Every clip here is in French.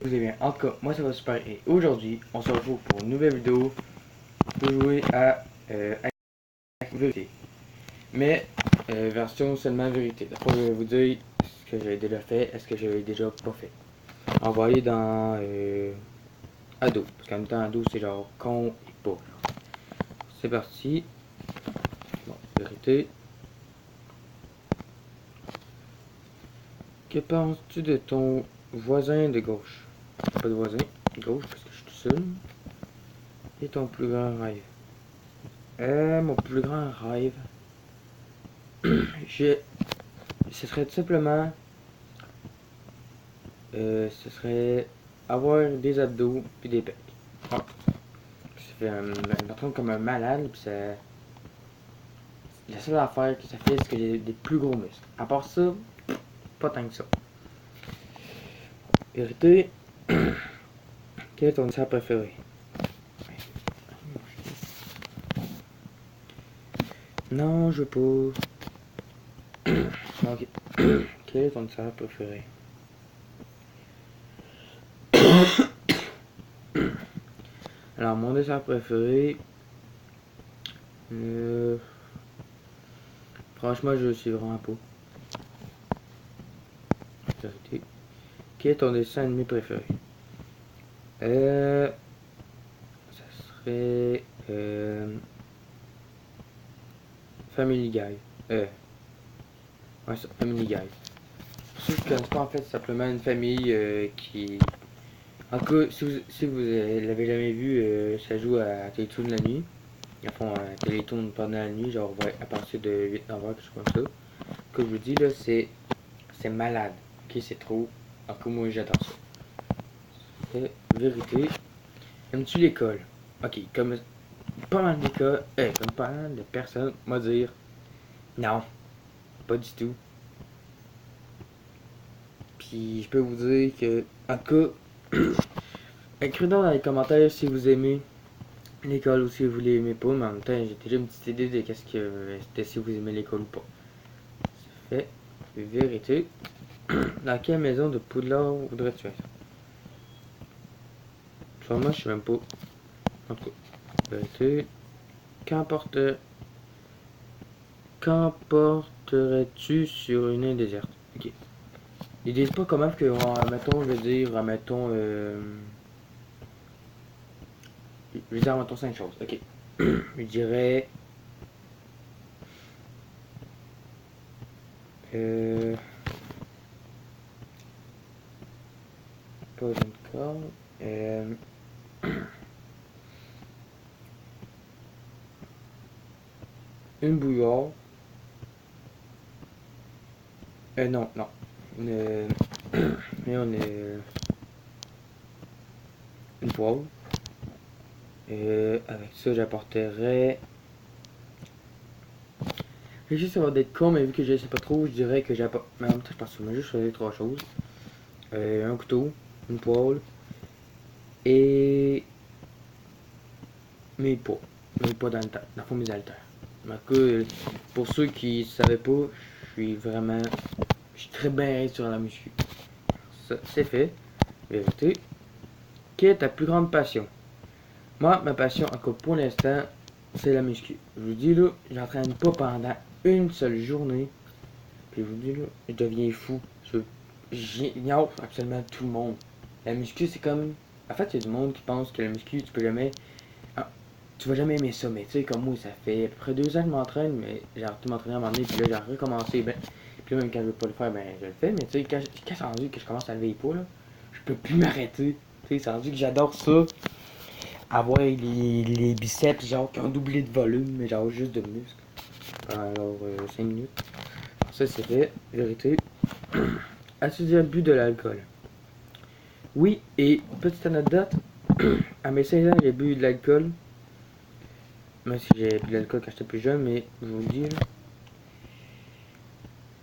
vous allez bien. En tout cas, moi ça va super et aujourd'hui, on se retrouve pour une nouvelle vidéo pour jouer à Vérité. Mais version seulement Vérité. D'abord, je vais vous dire ce que j'avais déjà fait, est-ce que j'avais déjà pas fait. On va aller dans Ado, parce qu'en même temps, Ado c'est genre con et pas. C'est parti. Bon, Vérité. Que penses-tu de ton voisin de gauche? Pas de voisin, gauche parce que je suis tout seul. Et ton plus grand rêve? Mon plus grand rêve, ce serait tout simplement, ce serait avoir des abdos puis des pecs. Ah, ça fait un patron comme un malade, puis ça, la seule affaire que ça fait, c'est que j'ai des plus gros muscles. À part ça, pas tant que ça. Vérité, quel est ton dessert préféré? Non, je veux pas. Ok. Quel est ton dessert préféré? Alors, mon dessert préféré, franchement, je sais vraiment pas. Vérité. Quel est ton dessin animé préféré? Ça serait Family Guy. Ouais, ça, Family Guy. Pour ceux qui ne connaissent pas, en fait, c'est simplement une famille qui. En tout cas, si vous l'avez jamais vu, ça joue à Télétoon la nuit. Ils font un Télétoon pendant la nuit, genre à partir de 8-9 heures, quelque chose comme ça. Comme je vous dis, là, c'est malade. Ok, c'est trop. En tout cas, moi, j'adore ça. C'est vérité. Aimes-tu l'école? Ok, comme pas mal d'écoles, comme pas mal de personnes, moi dire non, pas du tout. Puis je peux vous dire que, en tout cas, écrivez dans les commentaires si vous aimez l'école ou si vous l'aimez pas, mais en même temps, j'ai déjà une petite idée de qu'est-ce que c'était si vous aimez l'école ou pas. Ça fait vérité. Dans quelle maison de Poudlard voudrais-tu être? Moi, je sais même pas. En tout cas, vérité. Qu'emporterais-tu sur une île déserte? Ok. Ils disent pas comment que, mettons, je veux dire, mettons, je veux dire, mettons 5 choses. Ok. Je dirais, euh, pas une corde, une bouilloire, non, non, une, mais on est, une poêle, avec ça, j'apporterais, je sais ça va être con, mais vu que je sais pas trop, je dirais que j'apporte, mais en même temps, je pense que je vais juste choisir 3 choses, un couteau, une poêle, et mes pas dans le temps, dans le fond, mes haltères. Pour ceux qui ne savaient pas, je suis très bien sur la muscu. Ça, c'est fait. Vérité. Quelle est ta plus grande passion? Moi, ma passion, encore pour l'instant, c'est la muscu. Je vous dis là, j'entraîne pas pendant une seule journée. Puis je vous dis là, je deviens fou. J'ignore absolument tout le monde. La muscu, c'est comme. En fait, il y a du monde qui pense que la muscu, tu peux jamais. Ah, tu vas jamais aimer ça, mais tu sais, comme moi, ça fait à peu près 2 ans que je m'entraîne, mais j'ai arrêté de m'entraîner à un moment donné, puis là, j'ai recommencé. Ben, puis là, même quand je veux pas le faire, ben, je le fais, mais tu sais, quand c'est rendu que je commence à lever les poids, là, je peux plus m'arrêter. Tu sais, c'est rendu que j'adore ça. Avoir les biceps, genre, qui ont doublé de volume, mais genre, juste de muscles. Alors, 5 minutes. Ça, c'est fait. Vérité. As-tu déjà bu de l'alcool? Oui, et petite anecdote, à mes 16 ans, j'ai bu de l'alcool. Même si j'ai bu de l'alcool quand j'étais plus jeune, mais je vous le dis, là,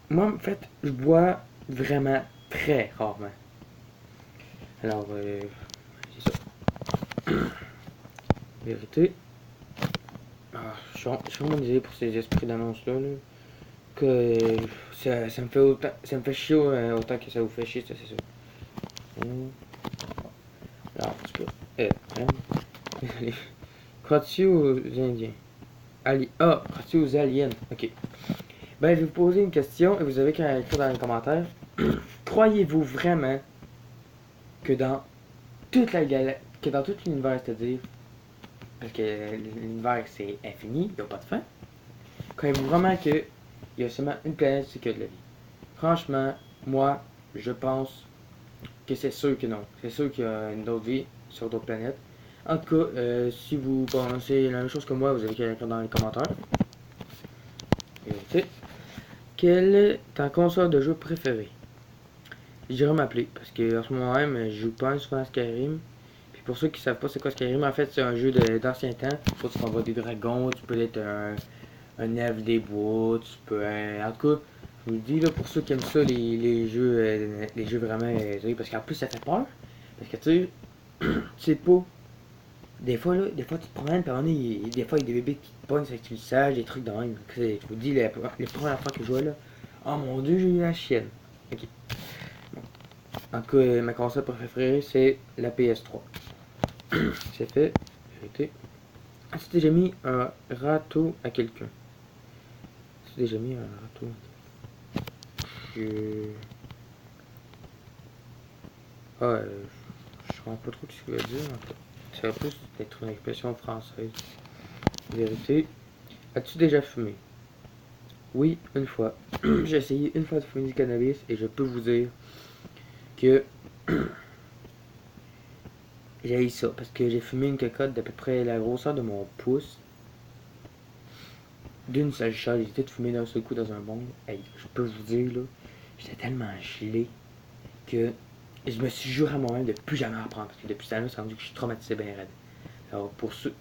moi, en fait, je bois vraiment très rarement. Alors, c'est ça. Vérité. Je suis vraiment désolé pour ces esprits d'annonce-là. Là, que ça me fait chier autant que ça vous fait chier, ça, c'est ça. Allez. Crois-tu aux Indiens? Crois-tu aux aliens? Ok. Ben, je vais vous poser une question et vous avez qu'à écrire dans les commentaires. Croyez-vous vraiment que dans toute la galaxie, que dans tout l'univers, c'est-à-dire, parce que l'univers c'est infini, il n'y a pas de fin, croyez-vous vraiment qu'il y a seulement une planète qui a de la vie? Franchement, moi, je pense que c'est sûr que non. C'est sûr qu'il y a une autre vie sur d'autres planètes. En tout cas, si vous pensez la même chose que moi, vous avez qu'à écrire dans les commentaires. Et, quelle est ta console de jeu préférée? Je dirais m'appeler, parce que en ce moment même, je joue pas souvent à Skyrim. Puis pour ceux qui savent pas c'est quoi Skyrim, en fait c'est un jeu d'ancien temps. Faut que tu envoies des dragons, tu peux être un elfe des bois, tu peux. En tout cas, je vous le dis là, pour ceux qui aiment ça, les jeux vraiment. Parce qu'en plus ça fait peur. Parce que tu sais pas. Des fois tu te promènes, puis des fois il y a des bébés qui te pognent, c'est que tu le sages, des trucs de même. Je vous dis, les premières fois que je jouais là, oh mon dieu, j'ai eu la chienne. Ok. En tout cas, ma console préférée, c'est la PS3. C'est fait. Vérité. As-tu déjà mis un râteau à quelqu'un? As-tu déjà mis un râteau? Je... Ah, je comprends pas trop ce qu'il veut dire, en fait. Ça va plus être une expression française. Vérité. As-tu déjà fumé? Oui, une fois. J'ai essayé une fois de fumer du cannabis et je peux vous dire que j'ai eu ça parce que j'ai fumé une cocotte d'à peu près la grosseur de mon pouce d'une seule shot. J'ai tout fumé d'un seul coup dans un bong. Hey, je peux vous dire là, j'étais tellement gelé que je me suis juré à moi-même de plus jamais en prendre parce que depuis ce temps-là, c'est rendu que je suis traumatisé bien raide. Alors pour ceux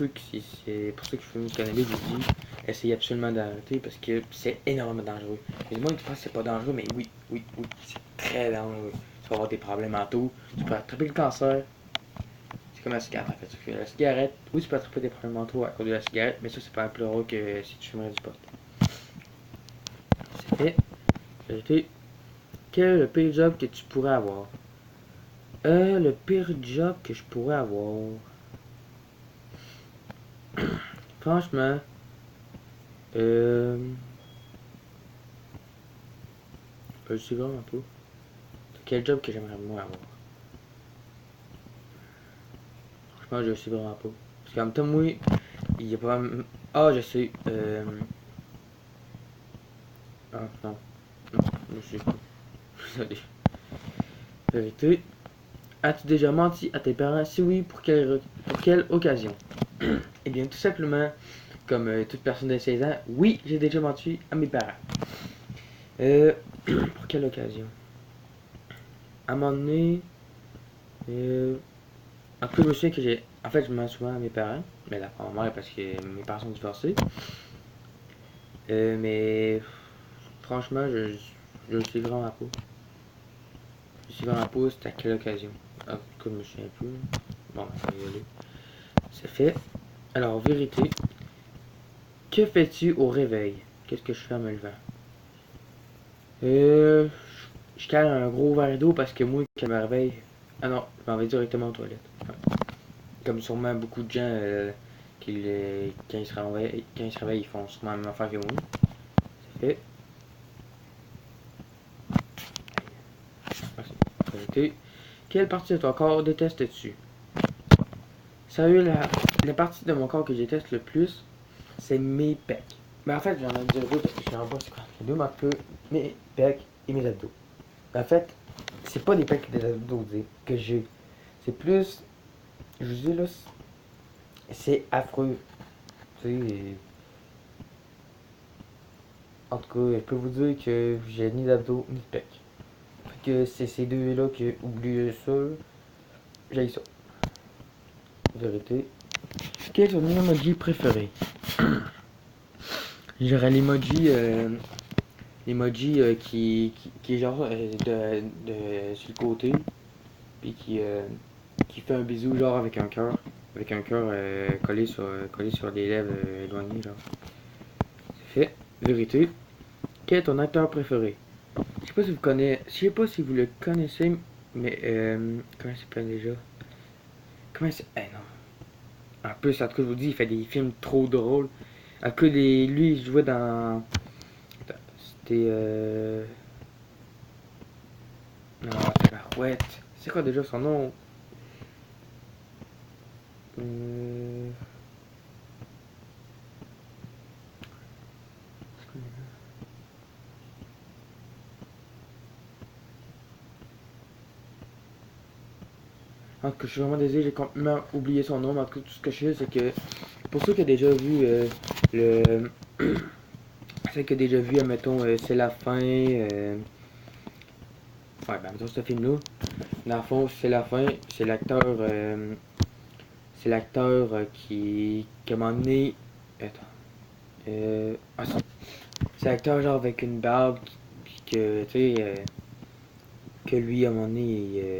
qui fument du cannabis, je vous dis, essayez absolument d'arrêter parce que c'est énormément dangereux. Les gens qui pensent que c'est pas dangereux, mais oui, c'est très dangereux. Tu vas avoir des problèmes mentaux, tu peux attraper le cancer. C'est comme la cigarette en fait. La cigarette, oui, tu peux attraper des problèmes mentaux à cause de la cigarette, mais ça c'est pas plus drôle que si tu fumerais du pot. C'était, vérité, quel est le pire job que tu pourrais avoir? Le pire job que je pourrais avoir. Franchement, je sais vraiment pas. Quel job que j'aimerais moi avoir? Franchement, je sais vraiment pas. Parce qu'en même temps, moi, il y a pas. Ah, je sais. Ah, non. Non, je sais pas. Désolé. Vérité. As-tu déjà menti à tes parents? Si oui, pour quelle occasion? Eh bien, tout simplement, comme toute personne de 16 ans, oui, j'ai déjà menti à mes parents. Pour quelle occasion? À un moment donné, en tout cas, je me souviens que j'ai. En fait, je mens souvent à mes parents, mais la ma mère parce que mes parents sont divorcés. Mais franchement, je le sais vraiment pas. Je sais vraiment pas c'était à quelle occasion. En tout cas, je me souviens plus. Bon, on va y aller. C'est fait. Alors, vérité. Que fais-tu au réveil? Qu'est-ce que je fais en me levant? Euh, je cale un gros verre d'eau parce que moi, quand je me réveille. Ah non, je m'en vais directement aux toilettes. Ouais. Comme sûrement beaucoup de gens quand ils se réveillent, ils font sûrement la même affaire que moi. C'est fait. Merci. Quelle partie de ton corps détestes-tu? Sérieux, la partie de mon corps que je déteste le plus, c'est mes pecs. Mais en fait, j'en ai dire deux parce que je suis en bas, c'est quoi? Les deux ma queue, mes pecs et mes abdos. En fait, c'est pas des pecs et des abdos que j'ai. C'est plus. Je vous dis là, c'est affreux. Tu sais, en tout cas, je peux vous dire que j'ai ni d'abdos ni de pecs. Fait que c'est ces deux-là que, oubliez ça, j'ai ça. Vérité. Quel est ton emoji préféré? J'aurais l'emoji qui est genre sur le côté, puis qui fait un bisou genre avec un cœur collé sur les lèvres éloignées genre. C'est fait. Vérité. Quel est ton acteur préféré? Je sais pas si vous le connaissez, mais comment il s'appelle déjà? Comment il s'appelle? Eh non. En plus, en tout cas, je vous dis, il fait des films trop drôles. En tout cas, lui, il jouait dans... Attends, c'était... Non, tabarouette. C'est quoi déjà son nom? Euh... En tout cas, je suis vraiment désolé, j'ai complètement oublié son nom. Mais en tout cas, tout ce que je sais, c'est que pour ceux qui ont déjà vu le. Ceux qui ont déjà vu, admettons, c'est la fin. Ouais, ben, mettons ce film-là. Dans le fond, c'est la fin. C'est l'acteur. C'est l'acteur qui m'a emmené. Attends. Ah, c'est l'acteur, genre, avec une barbe. Puis que, tu sais. Que lui, à un moment donné,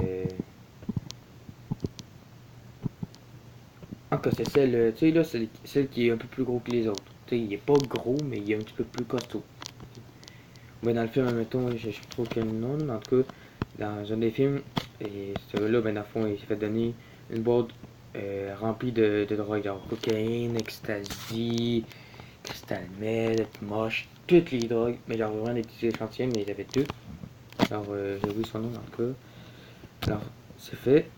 en tout cas, c'est celle, tu sais, là, c'est celle qui est un peu plus gros que les autres. Tu sais, il est pas gros, mais il est un petit peu plus costaud. Ouais, dans le film, mettons, je sais pas quel nom, mais en tout cas, dans un des films, et ce gars-là, ben, dans le fond, il s'est fait donner une boîte remplie de drogue, genre cocaïne, ecstasy, crystal meth, moche, toutes les drogues, mais genre vraiment des petits échantillons, mais il avait deux. Alors, j'ai oublié son nom, en tout cas. Alors, c'est fait.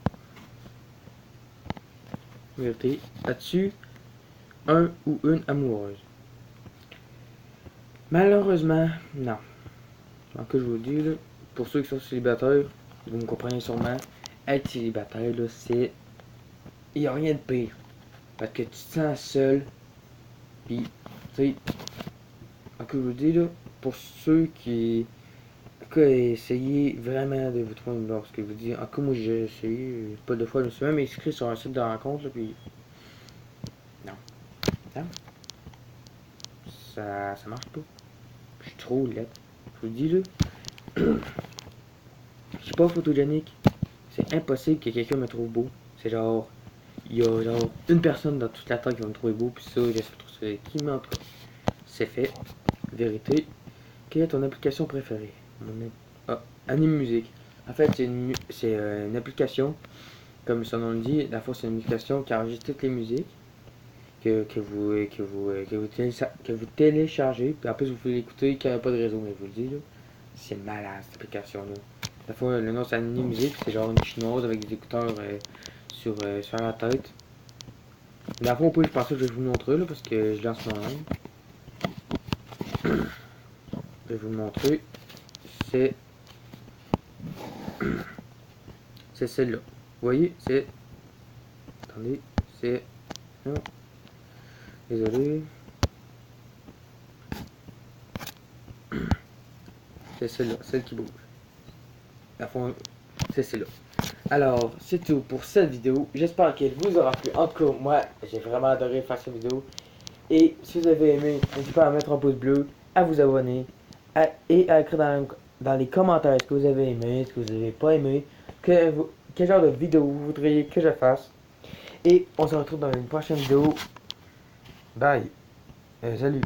Vérité. As-tu un ou une amoureuse? Malheureusement, non. Donc, que je vous dis, là, pour ceux qui sont célibataires, vous me comprenez sûrement, être célibataire, là, c'est. Il n'y a rien de pire. Parce que tu te sens seul. Puis, tu sais, donc, que je vous dis, là, pour ceux qui. En tout cas, essayez vraiment de vous trouver une blonde. Parce que je vous dis, en tout cas, moi, j'ai essayé pas de fois. Je me suis même inscrit sur un site de rencontre, là, puis. Non. Non. Ça marche pas. Je suis trop laid. Je vous dis, là. Je suis pas photogénique. C'est impossible que quelqu'un me trouve beau. C'est genre, il y a genre une personne dans toute la terre qui va me trouver beau, puis ça, j'essaie de trouver qui, mais en tout cas, c'est fait. Vérité. Quelle est ton application préférée? Ah, Anime Musique. En fait, c'est une application, comme son nom le dit, la fois c'est une application qui enregistre toutes les musiques que vous téléchargez, puis après vous pouvez l'écouter quand il n'y a pas de réseau, mais je vous le dis, là, c'est malade cette application-là. La fois, le nom c'est Anime Musique, c'est genre une chinoise avec des écouteurs sur la tête. La fois, je pense que je vais vous le montrer là, parce que je lance moi-même. Je vais vous le montrer. C'est c'est celle-là. Vous voyez, c'est. Attendez, c'est. Non, désolé. C'est celle-là, celle qui bouge. La fois, c'est celle-là. Alors, c'est tout pour cette vidéo. J'espère qu'elle vous aura plu. En tout cas, moi, j'ai vraiment adoré faire cette vidéo. Et si vous avez aimé, n'hésitez pas à mettre un pouce bleu, à vous abonner et à écrire dans les commentaires ce que vous avez aimé, ce que vous n'avez pas aimé, quel genre de vidéo vous voudriez que je fasse. Et on se retrouve dans une prochaine vidéo. Bye. Salut.